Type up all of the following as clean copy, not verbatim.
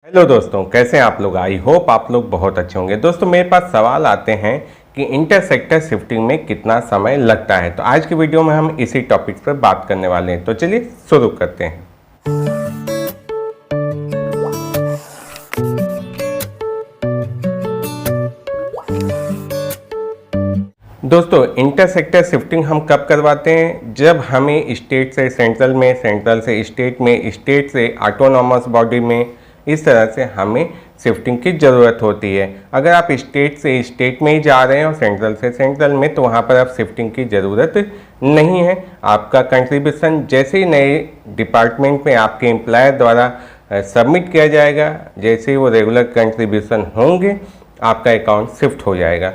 Hello दोस्तों, कैसे हैं आप लोग। आई होप आप लोग बहुत अच्छे होंगे। दोस्तों मेरे पास सवाल आते हैं कि इंटर सेक्टर शिफ्टिंग में कितना समय लगता है। तो आज की वीडियो में हम इसी टॉपिक पर बात करने वाले हैं। तो चलिए शुरू करते हैं। दोस्तों इंटर सेक्टर शिफ्टिंग हम कब करवाते हैं? जब हमें स्टेट से सेंट्रल में, सेंट्रल से स्टेट में, स्टेट से ऑटोनॉमस बॉडी में, इस तरह से हमें शिफ्टिंग की ज़रूरत होती है। अगर आप स्टेट से स्टेट में ही जा रहे हैं और सेंट्रल से सेंट्रल में, तो वहाँ पर आप शिफ्टिंग की ज़रूरत नहीं है। आपका कंट्रीब्यूशन जैसे ही नए डिपार्टमेंट में आपके एम्प्लॉयर द्वारा सबमिट किया जाएगा, जैसे ही वो रेगुलर कंट्रीब्यूशन होंगे, आपका अकाउंट शिफ्ट हो जाएगा।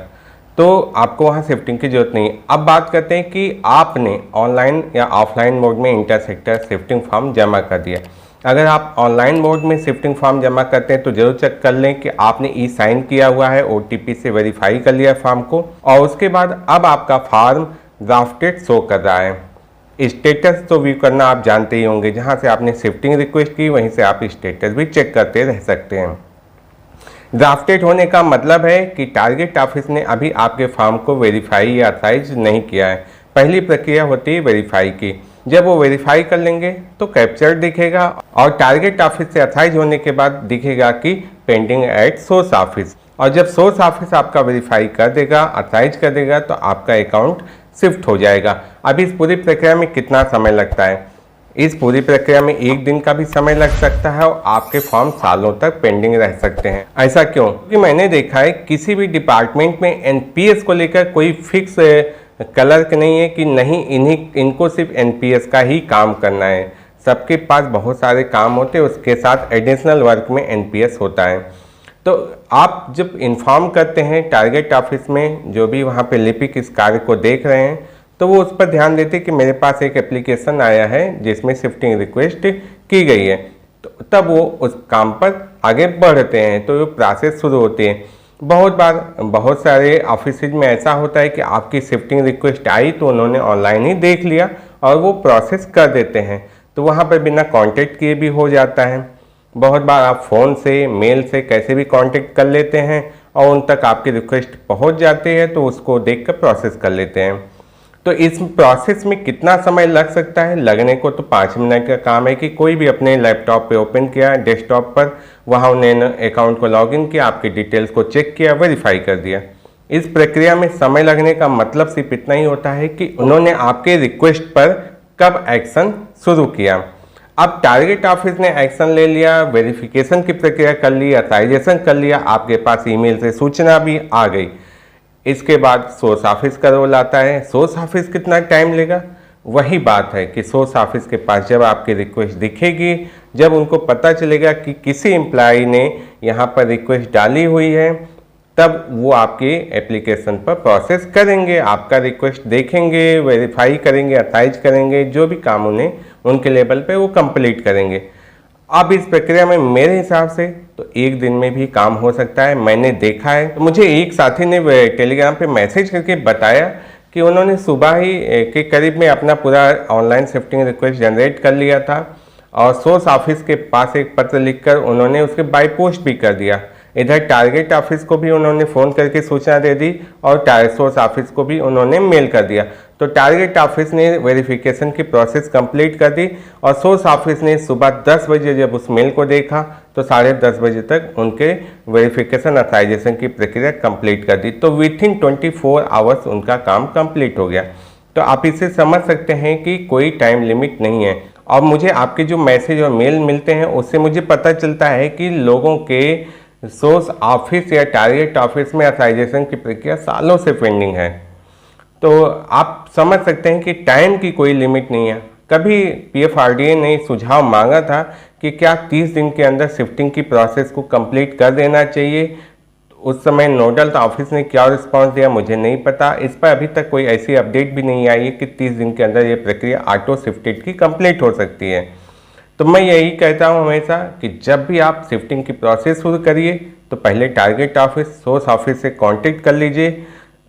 तो आपको वहाँ शिफ्टिंग की ज़रूरत नहीं है। अब बात करते हैं कि आपने ऑनलाइन या ऑफलाइन मोड में इंटर सेक्टर शिफ्टिंग फॉर्म जमा कर दिया। अगर आप ऑनलाइन मोड में शिफ्टिंग फॉर्म जमा करते हैं तो जरूर चेक कर लें कि आपने ई साइन किया हुआ है, OTP से वेरीफाई कर लिया फॉर्म को, और उसके बाद अब आपका फॉर्म ड्राफ्टेड शो कर रहा है। स्टेटस तो व्यू करना आप जानते ही होंगे, जहाँ से आपने शिफ्टिंग रिक्वेस्ट की वहीं से आप स्टेटस भी चेक करते रह सकते हैं। ड्राफ्टेड होने का मतलब है कि टारगेट ऑफिस ने अभी आपके फॉर्म को वेरीफाई या अथराइज नहीं किया है। पहली प्रक्रिया होती है वेरीफाई की। जब वो वेरीफाई कर लेंगे तो कैप्चर दिखेगा और टारगेट ऑफिस से अथराइज होने के बाद दिखेगा कि पेंडिंग एट सोर्स ऑफिस। और जब सोर्स ऑफिस आपका वेरीफाई कर देगा, अथराइज कर देगा, तो आपका अकाउंट शिफ्ट हो जाएगा। अब इस पूरी प्रक्रिया में कितना समय लगता है? इस पूरी प्रक्रिया में 1 दिन का भी समय लग सकता है और आपके फॉर्म सालों तक पेंडिंग रह सकते हैं। ऐसा क्यों? क्योंकि मैंने देखा है किसी भी डिपार्टमेंट में NPS को लेकर कोई फिक्स क्लर्क नहीं है कि नहीं इनको सिर्फ NPS का ही काम करना है। सबके पास बहुत सारे काम होते हैं, उसके साथ एडिशनल वर्क में NPS होता है। तो आप जब इन्फॉर्म करते हैं टारगेट ऑफिस में, जो भी वहाँ पे लिपिक इस कार्य को देख रहे हैं, तो वो उस पर ध्यान देते कि मेरे पास एक एप्लीकेशन आया है जिसमें शिफ्टिंग रिक्वेस्ट की गई है, तो तब वो उस काम पर आगे बढ़ते हैं, तो वो प्रोसेस शुरू होती है। बहुत बार बहुत सारे ऑफिस में ऐसा होता है कि आपकी शिफ्टिंग रिक्वेस्ट आई तो उन्होंने ऑनलाइन ही देख लिया और वो प्रोसेस कर देते हैं, तो वहाँ पर बिना कांटेक्ट किए भी हो जाता है। बहुत बार आप फ़ोन से, मेल से कैसे भी कांटेक्ट कर लेते हैं और उन तक आपकी रिक्वेस्ट पहुँच जाती है, तो उसको देख कर प्रोसेस कर लेते हैं। तो इस प्रोसेस में कितना समय लग सकता है? लगने को तो 5 मिनट का काम है कि कोई भी अपने लैपटॉप पे ओपन किया, डेस्कटॉप पर, वहाँ उन्होंने अकाउंट को लॉगिन किया, आपकी डिटेल्स को चेक किया, वेरीफाई कर दिया। इस प्रक्रिया में समय लगने का मतलब सिर्फ इतना ही होता है कि उन्होंने आपके रिक्वेस्ट पर कब एक्शन शुरू किया। अब टारगेट ऑफिस ने एक्शन ले लिया, वेरिफिकेशन की प्रक्रिया कर ली, अथराइजेशन कर लिया, आपके पास ईमेल से सूचना भी आ गई। इसके बाद सोर्स ऑफिस का रोल आता है। सोर्स ऑफिस कितना टाइम लेगा? वही बात है कि सोर्स ऑफिस के पास जब आपकी रिक्वेस्ट दिखेगी, जब उनको पता चलेगा कि किसी एम्प्लॉय ने यहाँ पर रिक्वेस्ट डाली हुई है, तब वो आपकी एप्लीकेशन पर प्रोसेस करेंगे, आपका रिक्वेस्ट देखेंगे, वेरीफाई करेंगे, अथराइज करेंगे, जो भी काम उन्हें उनके लेवल पे वो कंप्लीट करेंगे। अब इस प्रक्रिया में मेरे हिसाब से तो 1 दिन में भी काम हो सकता है। मैंने देखा है, तो मुझे एक साथी ने टेलीग्राम पे मैसेज करके बताया कि उन्होंने सुबह ही के करीब में अपना पूरा ऑनलाइन शिफ्टिंग रिक्वेस्ट जनरेट कर लिया था और सोर्स ऑफिस के पास एक पत्र लिखकर उन्होंने उसके बाय पोस्ट भी कर दिया। इधर टारगेट ऑफिस को भी उन्होंने फ़ोन करके सूचना दे दी और सोर्स ऑफिस को भी उन्होंने मेल कर दिया। तो टारगेट ऑफिस ने वेरिफिकेशन की प्रोसेस कंप्लीट कर दी और सोर्स ऑफिस ने सुबह 10 बजे जब उस मेल को देखा तो 10:30 बजे तक उनके वेरिफिकेशन अथराइजेशन की प्रक्रिया कंप्लीट कर दी। तो विथिन 24 आवर्स उनका काम कंप्लीट हो गया। तो आप इसे समझ सकते हैं कि कोई टाइम लिमिट नहीं है। और मुझे आपके जो मैसेज और मेल मिलते हैं उससे मुझे पता चलता है कि लोगों के सोर्स ऑफिस या टारगेट ऑफिस में अथराइजेशन की प्रक्रिया सालों से पेंडिंग है। तो आप समझ सकते हैं कि टाइम की कोई लिमिट नहीं है। कभी PFRDA ने सुझाव मांगा था कि क्या 30 दिन के अंदर शिफ्टिंग की प्रोसेस को कंप्लीट कर देना चाहिए। उस समय नोडल ऑफिस ने क्या रिस्पांस दिया मुझे नहीं पता। इस पर अभी तक कोई ऐसी अपडेट भी नहीं आई है कि 30 दिन के अंदर ये प्रक्रिया ऑटो शिफ्टेड की कंप्लीट हो सकती है। तो मैं यही कहता हूँ हमेशा कि जब भी आप शिफ्टिंग की प्रोसेस शुरू करिए तो पहले टारगेट ऑफिस, सोर्स ऑफिस से कांटेक्ट कर लीजिए।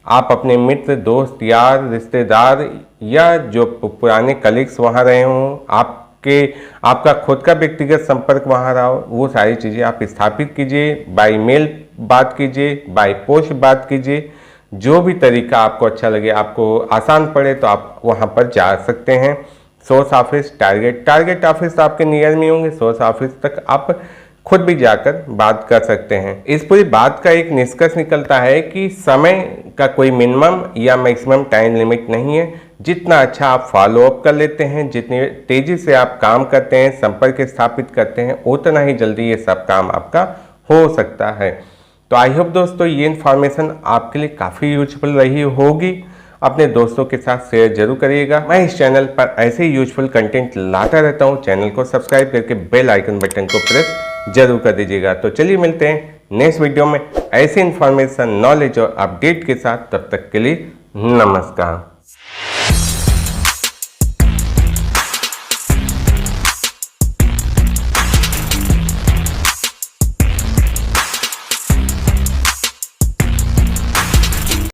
आप अपने मित्र, दोस्त, यार, रिश्तेदार या जो पुराने कलीग्स वहाँ रहे हों, आप कि आपका खुद का व्यक्तिगत संपर्क वहाँ रहा हो, वो सारी चीज़ें आप स्थापित कीजिए। बाय मेल बात कीजिए, बाय पोस्ट बात कीजिए, जो भी तरीका आपको अच्छा लगे, आपको आसान पड़े तो आप वहाँ पर जा सकते हैं। सोर्स ऑफिस, टारगेट ऑफिस आपके नियर में होंगे, सोर्स ऑफिस तक आप खुद भी जाकर बात कर सकते हैं। इस पूरी बात का एक निष्कर्ष निकलता है कि समय का कोई मिनिमम या मैक्सिमम टाइम लिमिट नहीं है। जितना अच्छा आप फॉलो अप कर लेते हैं, जितनी तेजी से आप काम करते हैं, संपर्क स्थापित करते हैं, उतना ही जल्दी ये सब काम आपका हो सकता है। तो आई होप दोस्तों ये इन्फॉर्मेशन आपके लिए काफ़ी यूजफुल रही होगी। अपने दोस्तों के साथ शेयर जरूर करिएगा। मैं इस चैनल पर ऐसे ही यूजफुल कंटेंट लाता रहता हूँ। चैनल को सब्सक्राइब करके बेल आइकन बटन को प्रेस जरूर कर दीजिएगा। तो चलिए मिलते हैं नेक्स्ट वीडियो में ऐसी इन्फॉर्मेशन, नॉलेज और अपडेट के साथ। तब तक के लिए नमस्कार।